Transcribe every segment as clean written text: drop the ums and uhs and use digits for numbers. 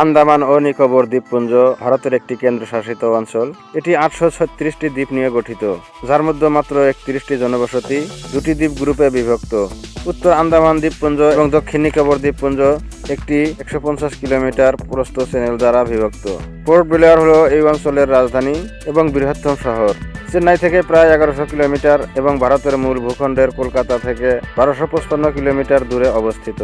আন্দামান ও নিকোবর দ্বীপপুঞ্জ ভারতের একটি কেন্দ্রশাসিত অঞ্চল। এটি 836টি দ্বীপ নিয়ে গঠিত, যার মধ্যে মাত্র 31টি জনবসতি 2টি দ্বীপ গ্রুপে বিভক্ত। উত্তর আন্দামান দ্বীপপুঞ্জ এবং দক্ষিণ নিকোবর দ্বীপপুঞ্জ একটি 150 কিলোমিটার প্রস্থ চ্যানেল দ্বারা বিভক্ত। পোর্ট ব্লেয়ার হল এই অঞ্চলের রাজধানী এবং বৃহত্তম শহর। চেন্নাই থেকে প্রায় 1100 কিলোমিটার এবং ভারতের মূল ভূখণ্ডের কলকাতা থেকে 1255 কিলোমিটার দূরে অবস্থিত।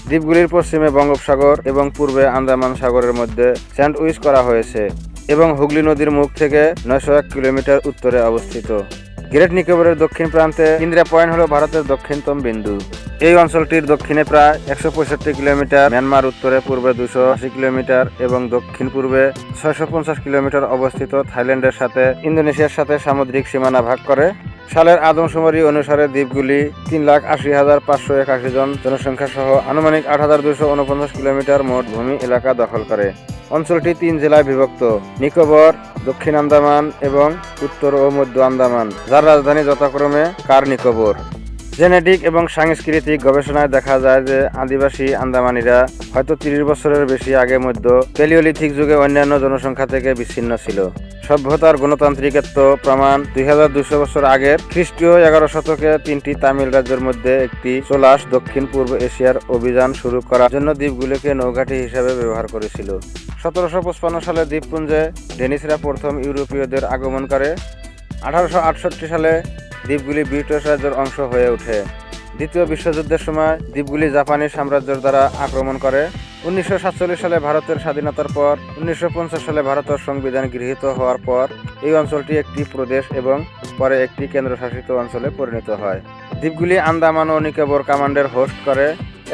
দ্বীপগুলির পশ্চিমে বঙ্গোপসাগর এবং পূর্বে আন্দামান সাগরের মধ্যে স্যান্ডউইচ করা হয়েছে এবং হুগলি নদীর মুখ থেকে 901 কিলোমিটার উত্তরে অবস্থিত। গ্রেট নিকোবরের দক্ষিণ প্রান্তে ইন্দিরা পয়েন্ট হল ভারতের দক্ষিণতম বিন্দু। এই অঞ্চলটির দক্ষিণে প্রায় 165 কিলোমিটার, মিয়ানমার উত্তরে পূর্বে 280 কিলোমিটার এবং দক্ষিণ পূর্বে 650 কিলোমিটার অবস্থিত থাইল্যান্ডের সাথে ইন্দোনেশিয়ার সাথে সামুদ্রিক সীমানা ভাগ করে। সালের আদমশুমারি অনুসারে দ্বীপগুলি 3,80,581 জন জনসংখ্যা সহ আনুমানিক 8,249 কিলোমিটার মোট ভূমি এলাকা দখল করে। অঞ্চলটি 3 জেলায় বিভক্ত: নিকোবর, দক্ষিণ আন্দামান এবং উত্তর ও মধ্য আন্দামান, যার রাজধানী যথাক্রমে কার নিকোবর। জেনেটিক এবং সাংস্কৃতিক গবেষণায় দেখা যায় যে আদিবাসী আন্দামানিরা হয়তো 30 বছরের বেশি আগে মধ্য প্যালিওলিথিক যুগে অন্যান্য জনসংখ্যা থেকে বিচ্ছিন্ন ছিল। সভ্যতার গণতান্ত্রিকত্ব প্রমাণ 2200 বছর আগের খ্রিস্টীয় 11 শতকে 3টি তামিল রাজ্যের মধ্যে একটি চোলাস দক্ষিণ পূর্ব এশিয়ার অভিযান শুরু করার জন্য দ্বীপগুলিকে নৌঘাঁটি হিসেবে ব্যবহার করেছিল। 1755 সালে দ্বীপপুঞ্জে ডেনিসরা প্রথম ইউরোপীয়দের আগমন করে। 1868 সালে দ্বীপগুলি ব্রিটিশ রাজ্যের অংশ হয়ে ওঠে। দ্বিতীয় বিশ্বযুদ্ধের সময় দ্বীপগুলি জাপানি সাম্রাজ্যের দ্বারা আক্রমণ করে। 1947 সালে ভারতের স্বাধীনতার পর 1950 সালে ভারতের সংবিধান গৃহীত হওয়ার পর এই অঞ্চলটি একটি প্রদেশ এবং পরে একটি কেন্দ্রশাসিত অঞ্চলে পরিণত হয়। দ্বীপগুলি আন্দামান ও নিকোবর কমান্ডের হোস্ট করে,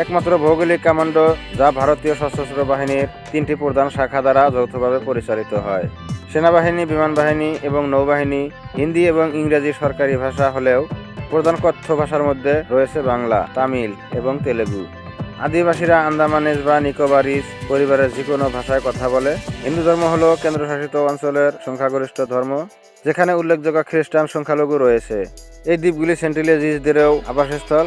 একমাত্র ভৌগোলিক কমান্ড যা ভারতীয় সশস্ত্র বাহিনীর 3টি প্রধান শাখা দ্বারা যৌথভাবে পরিচালিত হয়। সেনাবাহিনী, বিমান বাহিনী এবং নৌবাহিনী হিন্দি এবং ইংরেজি সরকারি ভাষা হলেও প্রধান কথ্য ভাষার মধ্যে রয়েছে বাংলা, তামিল এবং তেলেগু। আদিবাসীরা আন্দামানিজ বা নিকোবারিজ পরিবারের যে কোনো ভাষায় কথা বলে। হিন্দু ধর্ম হল কেন্দ্রশাসিত অঞ্চলের সংখ্যাগরিষ্ঠ ধর্ম, যেখানে উল্লেখযোগ্য খ্রিস্টান সংখ্যালঘু রয়েছে। এই দ্বীপগুলি সেন্টিলেজিসদেরও আবাসস্থল,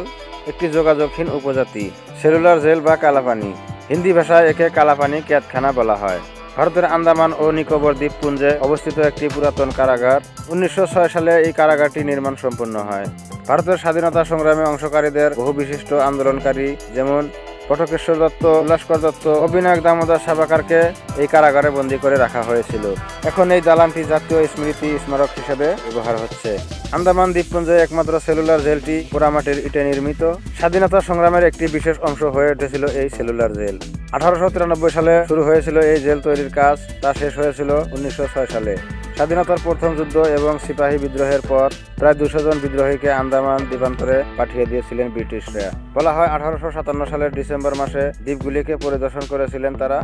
একটি যোগাযোগহীন উপজাতি। সেলুলার জেল বা কালাপানি, হিন্দি ভাষায় একে কালাপানি ক্যাদখানা বলা হয়। ভারতের আন্দামান ও নিকোবর দ্বীপপুঞ্জে অবস্থিত একটি পুরাতন কারাগার। 1906 সালে এই কারাগারটি নির্মাণ সম্পন্ন হয়। ভারতের স্বাধীনতা সংগ্রামে অংশকারীদের বহু বিশিষ্ট আন্দোলনকারী যেমন পটকেশ্বর দত্ত, উল্লাসকর দত্ত, অবিনায়ক দামোদর সাভারকরকে এই কারাগারে বন্দী করে রাখা হয়েছিল। এখন এই দালানটি জাতীয় স্মৃতি স্মারক হিসেবে ব্যবহার হচ্ছে। আন্দামান দ্বীপপুঞ্জে একমাত্র সেলুলার জেলটি পোড়ামাটির ইটে নির্মিত। স্বাধীনতা সংগ্রামের একটি বিশেষ অংশ হয়ে উঠেছিল এই সেলুলার জেল। 1893 সালে শুরু হয়েছিল এই জেল তৈরির কাজ, তা শেষ হয়েছিল 1906 সালে। স্বাধীনতার প্রথম যুদ্ধ এবং সিপাহী বিদ্রোহের পর প্রায় 200 জন বিদ্রোহীকে আন্দামান দ্বীপান্তরে পাঠিয়ে দিয়েছিলেন ব্রিটিশরা। বলা হয় 1857 সালের ডিসেম্বর মাসে দ্বীপগুলিকে পরিদর্শন করেছিলেন তারা।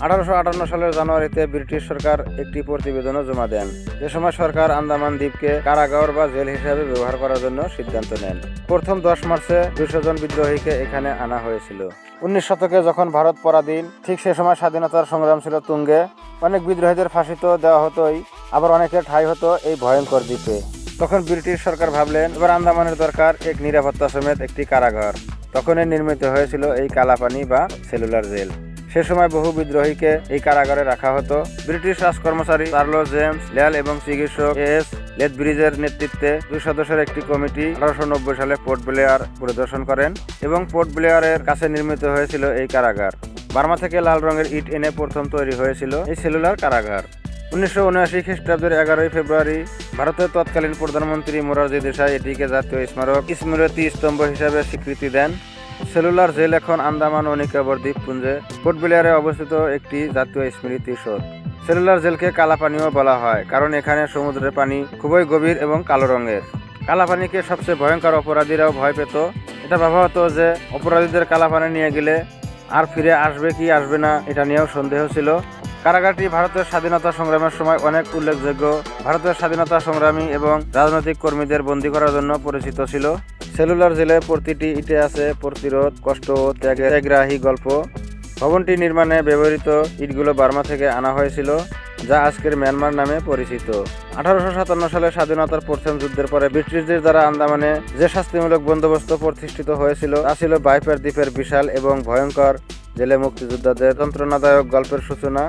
1858 সালের জানুয়ারিতে ব্রিটিশ সরকার একটি প্রতিবেদনও জমা দেন। এ সময় সরকার আন্দামান দ্বীপকে কারাগার বা জেল হিসেবে ব্যবহার করার জন্য সিদ্ধান্ত নেন। প্রথম 10 মার্চে 200 জন বিদ্রোহীকে এখানে আনা হয়েছিল। 19 শতকে যখন ভারত পরাধীন, ঠিক সে সময় স্বাধীনতার সংগ্রাম ছিল তুঙ্গে। অনেক বিদ্রোহীদের ফাঁসি তো দেওয়া হতোই, আবার অনেকের ঠাঁই হতো এই ভয়ঙ্কর দ্বীপে। তখন ব্রিটিশ সরকার ভাবলেন এবার আন্দামানের দরকার এক নিরাপত্তা সমেত একটি কারাগার। তখনই নির্মিত হয়েছিল এই কালাপানি বা সেলুলার জেল। সে সময় বহু বিদ্রোহীকে এই কারাগারে রাখা হতো। ব্রিটিশ রাজকর্মচারী চার্লস জেমস লেল এবং চিকিৎসক এস লেথব্রিজের নেতৃত্বে 2 সদস্যের একটি কমিটি 1890 সালে পোর্ট ব্লেয়ার পরিদর্শন করেন এবং পোর্ট ব্লেয়ারের কাছে নির্মিত হয়েছিল এই কারাগার। বার্মা থেকে লাল রঙের ইট এনে প্রথম তৈরি হয়েছিল এই সেলুলার কারাগার। 1979 খ্রিস্টাব্দের 11 ফেব্রুয়ারি ভারতের তৎকালীন প্রধানমন্ত্রী মোরারজি দেশাই এটিকে জাতীয় স্মৃতি স্তম্ভ হিসাবে স্বীকৃতি দেন। সেলুলার জেল এখন আন্দামান ও নিকোবর দ্বীপপুঞ্জে পোর্ট ব্লেয়ারে অবস্থিত একটি জাতীয় স্মৃতিসৌধ। সেলুলার জেলকে কালাপানিও বলা হয়, কারণ এখানে সমুদ্রের পানি খুবই গভীর এবং কালো রঙের। কালাপানিকে সবচেয়ে ভয়ঙ্কর অপরাধীরাও ভয় পেত। এটা ভাবা হতো যে অপরাধীদের কালাপানি নিয়ে গেলে আর ফিরে আসবে কি আসবে না, এটা নিয়েও সন্দেহ ছিল। কারাগারটি ভারতের স্বাধীনতা সংগ্রামের সময় অনেক উল্লেখযোগ্য ভারতের স্বাধীনতা সংগ্রামী এবং রাজনৈতিক কর্মীদের বন্দী করার জন্য পরিচিত ছিল। সেলুলার জেলে প্রতিটি ইটে আছে প্রতিরোধ, কষ্ট ও ত্যাগগ্রাহী গল্প। ভবনটি নির্মাণে ব্যবহৃত ইটগুলো বার্মা থেকে আনা হয়েছিল, যা আজকের মিয়ানমার নামে পরিচিত। 1857 সালে স্বাধীনতার প্রথম যুদ্ধের পরে ব্রিটিশদের দ্বারা আন্দামানে যে শাস্তিমূলক বন্দোবস্ত প্রতিষ্ঠিত হয়েছিল তা ছিল বাইপার দ্বীপের বিশাল এবং ভয়ঙ্কর জেলে মুক্তিযোদ্ধাদের যন্ত্রণাদায়ক গল্পের সূচনা,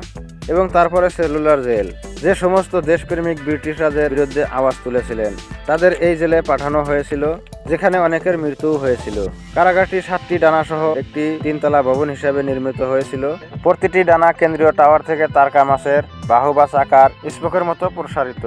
এবং তারপরে সেলুলার জেল, যে সমস্ত দেশপ্রেমিক ব্রিটিশ রাজের বিরুদ্ধে আওয়াজ তুলেছিলেন তাদের এই জেলে পাঠানো হয়েছিল, যেখানে অনেকের মৃত্যু হয়েছিল। কারাগারটি 7টি ডানা সহ একটি 3তলা ভবন হিসেবে নির্মিত হয়েছিল। প্রতিটি ডানা কেন্দ্রীয় টাওয়ার থেকে তারকা মাছের বাহু বা চাকার স্পোকের মতো প্রসারিত।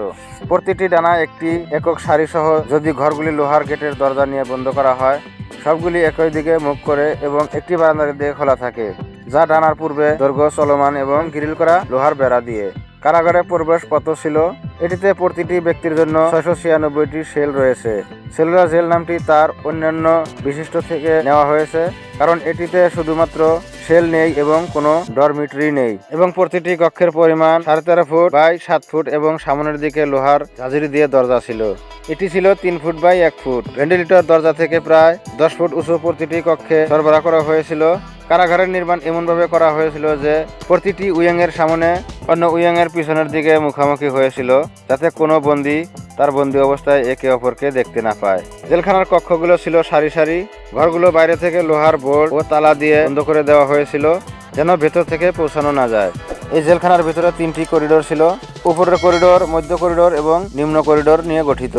প্রতিটি ডানা একটি একক সারি সহ, যদি ঘরগুলি লোহার গেটের দরজা নিয়ে বন্ধ করা হয়, সবগুলি একই দিকে মুখ করে এবং একটি বারান্দার দিকে খোলা থাকে, যা ডানার পূর্বে দৈর্ঘ্য চলমান এবং গ্রিল করা লোহার বেড়া দিয়ে। কারাগারে প্রবেশ পথ ছিল। এটিতে প্রতিটি ব্যক্তির জন্য 696টি সেল রয়েছে। সেলুলার জেল নামটি তার অন্যান্য বিশিষ্ট থেকে নেওয়া হয়েছে, কারণ এটিতে শুধুমাত্র সেল নেই এবং কোনো ডরমিটরি নেই, এবং প্রতিটি কক্ষের পরিমাণ 13.5 ফুট বাই 7 ফুট এবং সামনের দিকে লোহার ঝাঁঝরি দিয়ে দরজা ছিল। এটি ছিল 3 ফুট বাই 1 ফুট। ভেন্টিলেটর দরজা থেকে প্রায় 10 ফুট উঁচু প্রতিটি কক্ষে সরবরাহ করা হয়েছিল। কারাগারের নির্মাণ এমনভাবে করা হয়েছিল যে প্রতিটি উইংয়ের সামনে অন্য উইংয়ের পিছনের দিকে মুখোমুখি হয়েছিল, যাতে কোনো বন্দী তার বন্দী অবস্থায় একে অপরকে দেখতে না পায়। জেলখানার কক্ষগুলো ছিল সারি সারি। ঘরগুলো বাইরে থেকে লোহার বোর্ড ও তালা দিয়ে বন্ধ করে দেওয়া হয়েছিল, যেন ভেতর থেকে পৌঁছানো না যায়। এই জেলখানার ভিতরে 3টি করিডোর ছিল। উপরের করিডোর, মধ্য করিডোর এবং নিম্ন করিডোর নিয়ে গঠিত।